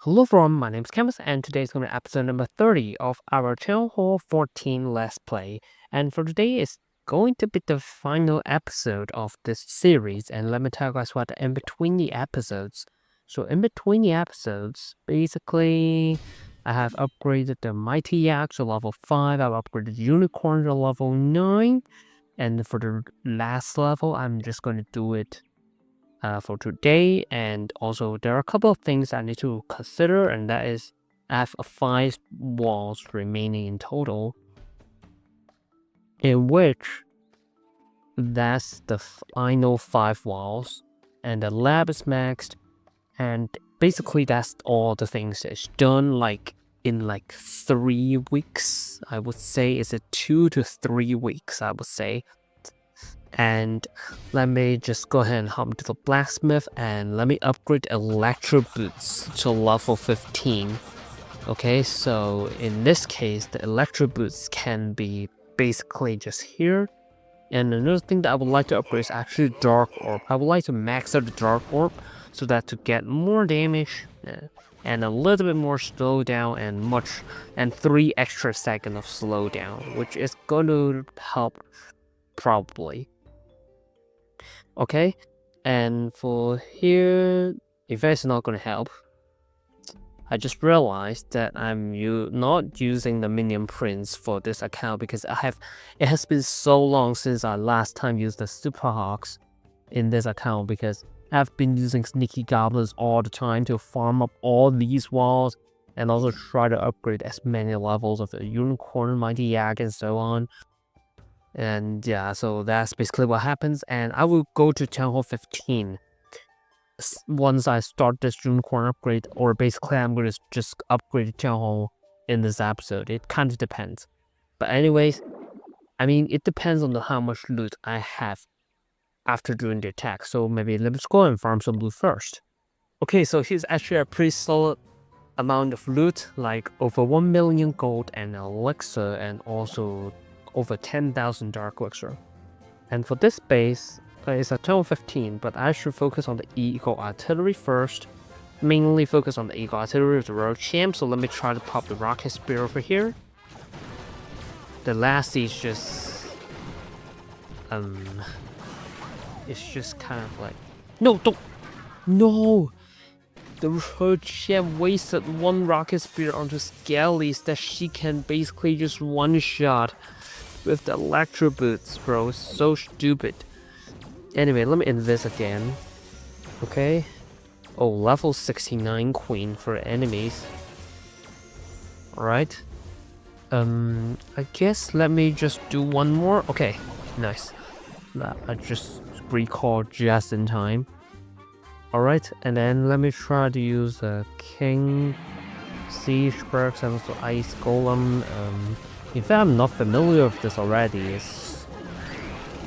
Hello everyone, my name is Camus and today is going to be episode number 30 of our TH14 Let's Play. And for today it's going to be the final episode of this series, and let me tell you guys what in between the episodes. So in between the episodes, basically I have upgraded the Mighty Yak to level 5, I've upgraded the Unicorn to level 9, and for the last level I'm just going to do it for today. And also there are a couple of things I need to consider, and that is I have 5 walls remaining in total, in which that's the final 5 walls, and the lab is maxed, and basically that's all the things that's done like in like 3 weeks. I would say it's a 2 to 3 weeks, I would say. And let me just go ahead and hop to the blacksmith and let me upgrade electro boots to level 15. Okay, so in this case the electro boots can be basically just here. And another thing that I would like to upgrade is actually dark orb. I would like to max out the dark orb so that to get more damage and a little bit more slowdown and 3 extra seconds of slowdown, which is going to help probably. Okay, and for here, if that's not gonna help, I just realized that I'm not using the minion prints for this account because it has been so long since I last time used the super hawks in this account, because I've been using sneaky goblins all the time to farm up all these walls and also try to upgrade as many levels of the unicorn, mighty yak, and so on. And yeah, so that's basically what happens, and I will go to Town Hall 15 once I start this unicorn upgrade, or basically I'm going to just upgrade Town Hall in this episode. It kind of depends. But anyways, I mean, it depends on how much loot I have after doing the attack, so maybe let's go and farm some loot first. Okay, so here's actually a pretty solid amount of loot, like over 1 million gold and elixir, and also over 10,000 dark elixir. And for this base, it's a total 15, but I should focus on the Eagle Artillery first. Mainly focus on the Eagle Artillery with the Royal Champ, so let me try to pop the Rocket Spear over here. The last is just... it's just kind of like... No, don't... No! The Royal Champ wasted 1 Rocket Spear onto Skellies that she can basically just one-shot with the electro boots, bro. It's so stupid. Anyway, let me invest again. Okay. Oh, level 69 queen for enemies. Alright. I guess let me just do one more. Okay, nice. I just recalled just in time. Alright, and then let me try to use a King Siege perks and also Ice Golem. In fact, I'm not familiar with this already. It's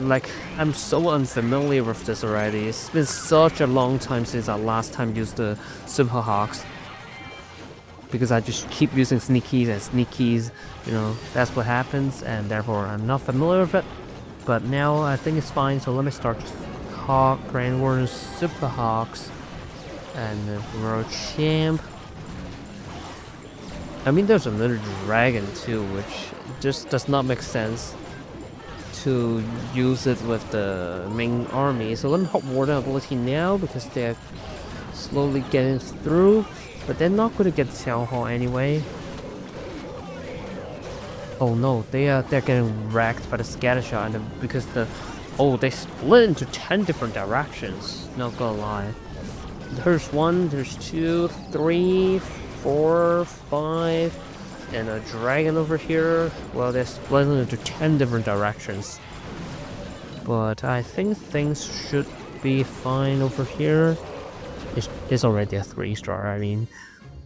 like I'm so unfamiliar with this already. It's been such a long time since I last time used the Super Hawks, because I just keep using sneakies and sneakies. You know, that's what happens, and therefore I'm not familiar with it. But now I think it's fine. So let me start just Hawk, Grand Warden, Super Hawks, and the Royal Champ. I mean, there's another dragon too, which just does not make sense to use it with the main army. So let me pop Warden ability now, because they're slowly getting through, but they're not going to get Town Hall anyway. Oh no, they're getting wrecked by the scatter shot, and because they split into 10 different directions. Not gonna lie. There's 1, there's 2, 3, 4, 5, and a dragon over here. Well, they're split into 10 different directions. But I think things should be fine over here. It's already a 3-star. I mean,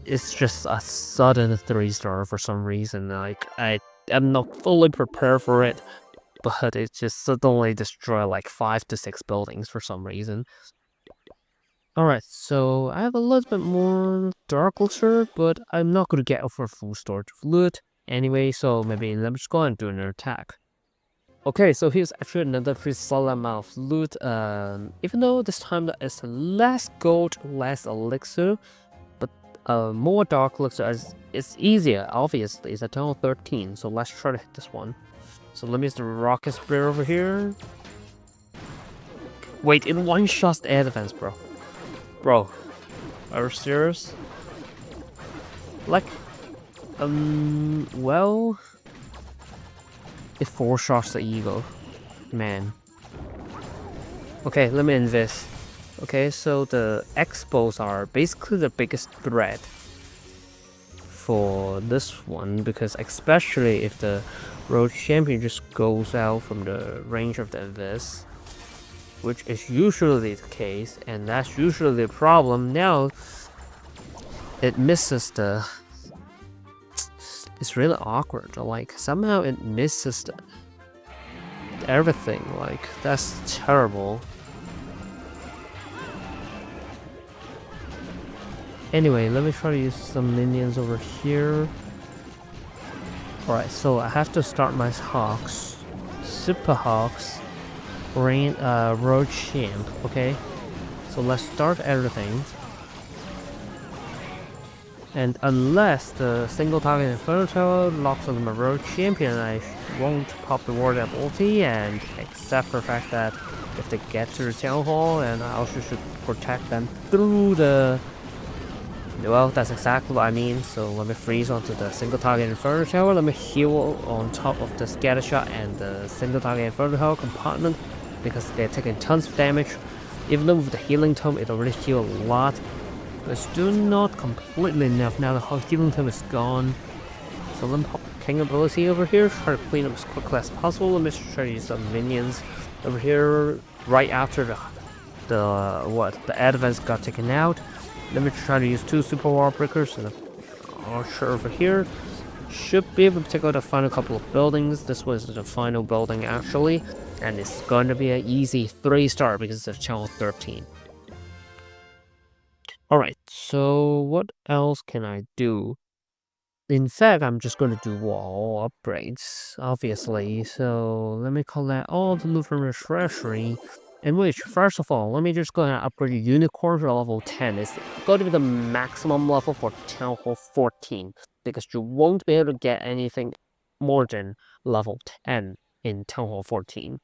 it's just a sudden 3-star for some reason. Like, I'm not fully prepared for it, but it just suddenly destroyed like 5 to 6 buildings for some reason. Alright, so I have a little bit more dark elixir, but I'm not going to get over full storage of loot anyway, so maybe let me just go and do another attack. Okay, so here's actually another pretty solid amount of loot, even though this time that is less gold, less elixir, but more dark looks as it's easier, obviously. It's a Town Hall 13, so let's try to hit this one. So let me use the Rocket Spear over here. Wait, it one-shots the air defense, bro. Bro, are you serious? Like, well, it four-shots the Eagle. Man. Okay, let me end this. Okay, so the Expos are basically the biggest threat for this one, because especially if the Road Champion just goes out from the range of the Abyss, which is usually the case, and that's usually the problem. Now, it misses the... It's really awkward, like, somehow it misses everything, like, that's terrible. Anyway, let me try to use some minions over here. Alright, so I have to start my Hawks. Super Hawks. Road Champ, okay? So let's start everything. And unless the single target Inferno Tower locks on my Road Champion, I won't pop the Ward ability, and except for the fact that if they get to the Town Hall, and I also should protect them through the... Well, that's exactly what I mean. So let me freeze onto the single target Inferno Tower. Let me heal on top of the Scatter Shot and the single target Inferno Tower compartment, because they're taking tons of damage. Even though with the Healing Tome, it already heals a lot. But it's still not completely enough now the Healing Tome is gone. So let me pop King ability over here, try to clean up as quickly as possible. Let me try to use some minions over here right after the advance got taken out. Let me try to use 2 Super Wall Breakers and an Archer over here. Should be able to take out the final couple of buildings. This was the final building actually, and it's going to be an easy 3-star because it's Channel 13. Alright, so what else can I do? In fact, I'm just going to do wall upgrades, obviously. So let me collect all the loot from the treasury. In which, first of all, let me just go ahead and upgrade the Unicorn to level 10. It's going to be the maximum level for Town Hall 14, because you won't be able to get anything more than level 10 in Town Hall 14.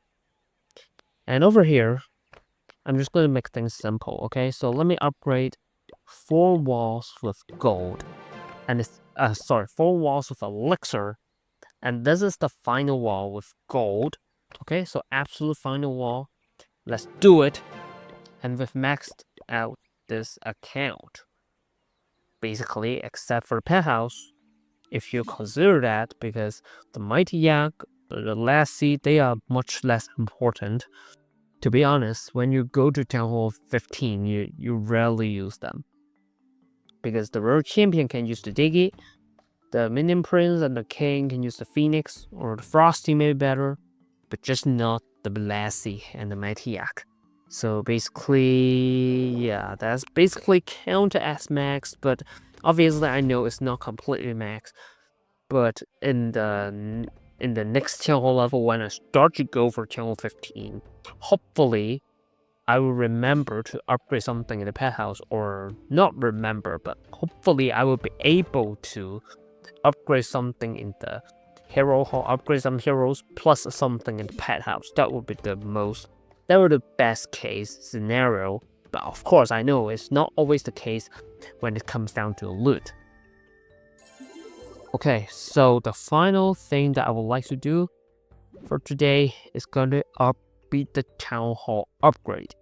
And over here, I'm just going to make things simple, okay? So let me upgrade 4 walls with gold. And it's, 4 walls with elixir. And this is the final wall with gold. Okay, so absolute final wall. Let's do it. And we've maxed out this account. Basically, except for the pet house. If you consider that, because the Mighty Yak, the Lassie, they are much less important. To be honest, when you go to Town Hall 15, you rarely use them. Because the Road Champion can use the Diggy, the Minion Prince and the King can use the Phoenix, or the Frosty may be better, but just not the Lassie and the Mighty Yak. So basically, yeah, that's basically counted as max, but obviously I know it's not completely max. But in the next Town Hall level, when I start to go for Town Hall 15, hopefully I will remember to upgrade something in the pet house, or not remember, but hopefully I will be able to upgrade something in the hero hall, upgrade some heroes, plus something in the pet house. That would be the best case scenario. But of course, I know it's not always the case when it comes down to loot. Okay, so the final thing that I would like to do for today is going to beat the Town Hall upgrade.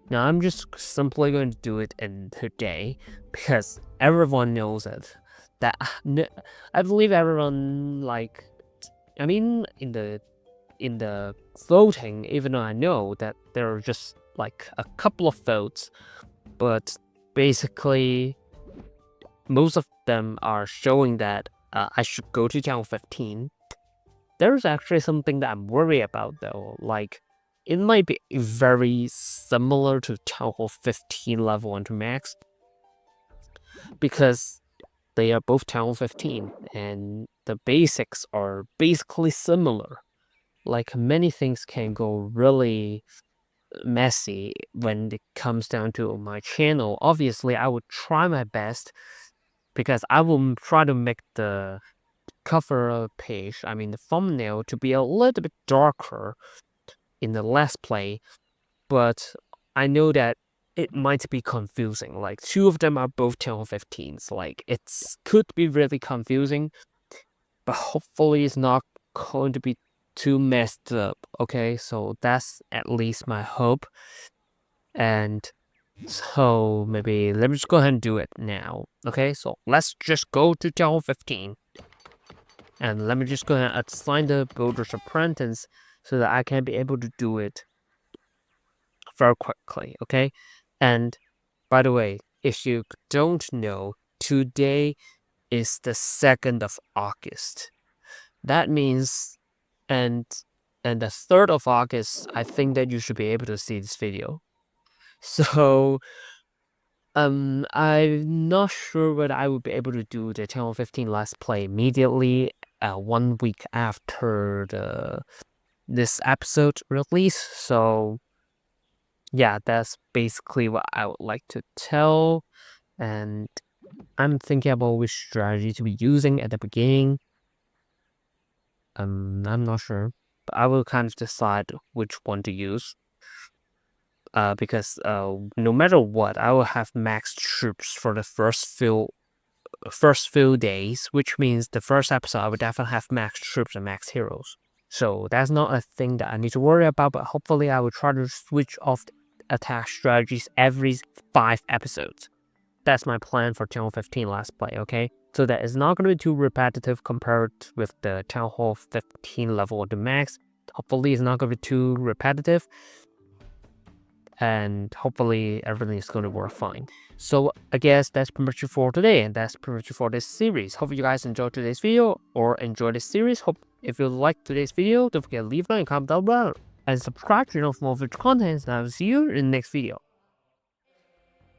Now I'm just simply going to do it in today because everyone knows it. That I believe everyone, like, I mean, in the voting, even though I know that there are just like a couple of votes, but basically most of them are showing that I should go to Town 15. There's actually something that I'm worried about though, like it might be very similar to Town Hall 15 level 1 to max, because they are both Town Hall 15 and the basics are basically similar. Like many things can go really messy when it comes down to my channel. Obviously, I would try my best because I will try to make the cover page, I mean the thumbnail, to be a little bit darker in the Let's Play, but I know that it might be confusing. Like, two of them are both TH15s. Like, it's could be really confusing, but hopefully it's not going to be too messed up. Okay, so that's at least my hope. And so maybe let me just go ahead and do it now. Okay, so let's just go to TH15. And let me just go ahead and assign the Builder's Apprentice so that I can be able to do it very quickly, okay? And by the way, if you don't know, today is the 2nd of August. That means, and the 3rd of August, I think that you should be able to see this video. So, I'm not sure whether I would be able to do the TH15 Let's Play immediately, 1 week after this episode release. So yeah, that's basically what I would like to tell, and I'm thinking about which strategy to be using at the beginning. I'm not sure, but I will kind of decide which one to use. Because no matter what, I will have max troops for the first few days, which means the first episode I would definitely have max troops and max heroes. So that's not a thing that I need to worry about, but hopefully I will try to switch off attack strategies every 5 episodes. That's my plan for TH15 Let's Play, okay? So that it's not going to be too repetitive compared with the TH15 level of the max. Hopefully it's not going to be too repetitive. And hopefully everything is going to work fine. So I guess that's pretty much it for today, and that's pretty much it for this series. Hope you guys enjoyed today's video or enjoyed this series. Hope if you liked today's video, don't forget to leave a like and comment down below and subscribe to know for more future content, and I will see you in the next video.